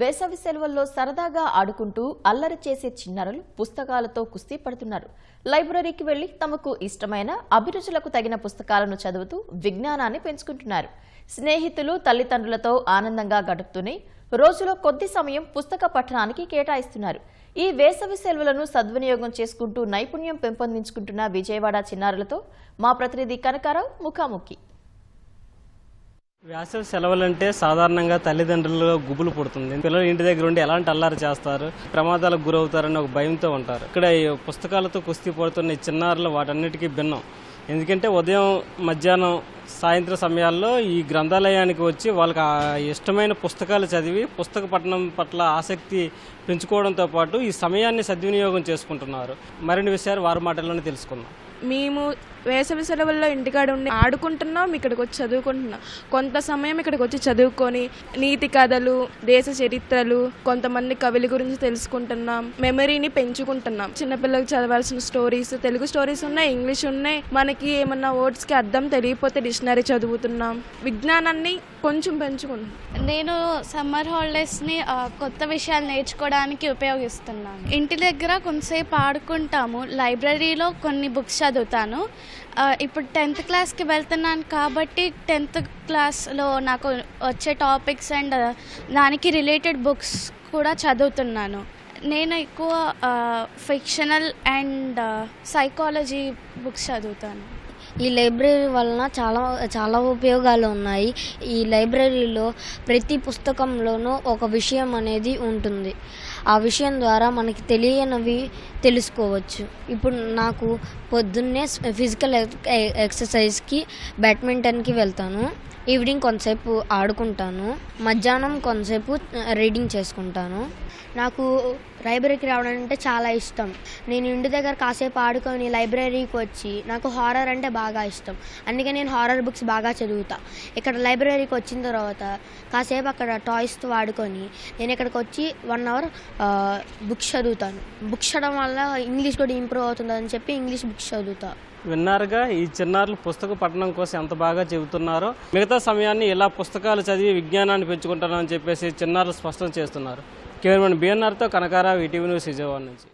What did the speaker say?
వేసవి సెలవుల్లో సరదాగా ఆడుకుంటూ అల్లరి చేసే చిన్నారులు పుస్తకాలతో కుస్తీ పడుతున్నారు. లైబ్రరీకి వెళ్లి తమకు ఇష్టమైన అభిరుచులకు తగిన పుస్తకాలను చదువుతూ విజ్ఞానాన్ని పెంచుకుంటున్నారు. స్నేహితులు తల్లిదండ్రులతో ఆనందంగా గడుపుతూనే రోజులో కొద్ది సమయం పుస్తక పఠనానికి కేటాయిస్తున్నారు. ఈ వేసవి సెలవులను సద్వినియోగం చేసుకుంటూ నైపుణ్యం పెంపొందించుకుంటున్న విజయవాడ చిన్నారులతో మా ప్రతినిధి కనకారావు ముఖాముఖి. వేసవి సెలవులంటే సాధారణంగా తల్లిదండ్రులు గుబులు పుడుతుంది. పిల్లలు ఇంటి దగ్గర ఉండి ఎలాంటి అల్లారు చేస్తారు, ప్రమాదాలకు గురవుతారని ఒక భయంతో ఉంటారు. ఇక్కడ ఈ పుస్తకాలతో కుస్తీ పడుతున్న ఈ చిన్నారులు వాటన్నిటికీ భిన్నం. ఎందుకంటే ఉదయం, మధ్యాహ్నం, సాయంత్రం సమయాల్లో ఈ గ్రంథాలయానికి వచ్చి వాళ్ళకి ఇష్టమైన పుస్తకాలు చదివి పుస్తక పఠనం పట్ల ఆసక్తి పెంచుకోవడంతో పాటు ఈ సమయాన్ని సద్వినియోగం చేసుకుంటున్నారు. మరిన్ని విషయాలు వారి మాటల్లోనే తెలుసుకుందాం. మేము వేసవి సెలవుల్లో ఇంటికాడ ఉండి ఆడుకుంటున్నాం, ఇక్కడికి వచ్చి చదువుకుంటున్నాం. కొంత సమయం ఇక్కడికి వచ్చి చదువుకొని నీతి కథలు, దేశ చరిత్రలు, కొంతమంది కవుల గురించి తెలుసుకుంటున్నాం, మెమరీని పెంచుకుంటున్నాం. చిన్నపిల్లలకు చదవాల్సిన స్టోరీస్, తెలుగు స్టోరీస్ ఉన్నాయి, ఇంగ్లీష్ ఉన్నాయి. మనకి ఏమన్నా వర్డ్స్కి అర్థం తెలియకపోతే డిక్షనరీ చదువుతున్నాం. విజ్ఞానాన్ని కొంచెం పెంచుకుంటున్నాం. నేను సమ్మర్ హాలిడేస్ని కొత్త విషయాలు నేర్చుకోవడానికి ఉపయోగిస్తున్నాను. ఇంటి దగ్గర కొంతసేపు ఆడుకుంటాము, లైబ్రరీలో కొన్ని బుక్స్ చదువుతాను. ఇప్పుడు 10th క్లాస్కి వెళ్తున్నాను కాబట్టి 10th క్లాస్లో నాకు వచ్చే టాపిక్స్ అండ్ దానికి రిలేటెడ్ బుక్స్ కూడా చదువుతున్నాను. నేను ఎక్కువ ఫిక్షనల్ అండ్ సైకాలజీ బుక్స్ చదువుతాను. ఈ లైబ్రరీ వలన చాలా ఉపయోగాలు ఉన్నాయి. ఈ లైబ్రరీలో ప్రతి పుస్తకంలోనూ ఒక విషయం అనేది ఉంటుంది. ఆ విషయం ద్వారా మనకి తెలియనివి తెలుసుకోవచ్చు. ఇప్పుడు నాకు పొద్దున్నే ఫిజికల్ ఎక్సర్సైజ్కి బ్యాడ్మింటన్కి వెళ్తాను, ఈవినింగ్ కొంతసేపు ఆడుకుంటాను, మధ్యాహ్నం కొంతసేపు రీడింగ్ చేసుకుంటాను. నాకు లైబ్రరీకి రావడం అంటే చాలా ఇష్టం. నేను ఇంటి దగ్గర కాసేపు ఆడుకొని లైబ్రరీకి వచ్చి నాకు హారర్ అంటే బాగా ఇష్టం. అందుకే నేను హారర్ బుక్స్ బాగా చదువుతా. ఇక్కడ లైబ్రరీకి వచ్చిన తర్వాత కాసేపు అక్కడ టాయ్స్తో ఆడుకొని నేను ఇక్కడికి వచ్చి 1 అవర్ బుక్స్ చదువుతాను. బుక్స్ చదవడం వల్ల ఇంగ్లీష్ కూడా ఇంప్రూవ్ అవుతుందని చెప్పి ఇంగ్లీష్ బుక్స్ చదువుతా. విన్నారుగా, ఈ చిన్నారులు పుస్తక పఠనం కోసం ఎంత బాగా చెబుతున్నారో. మిగతా సమయాన్ని ఇలా పుస్తకాలు చదివి విజ్ఞానాన్ని పెంచుకుంటారని చెప్పేసి చిన్నారులు స్పష్టం చేస్తున్నారు. కేవలం BNRతో కనకారావు, ఈటీవీ న్యూస్, విజయవాడ నుంచి.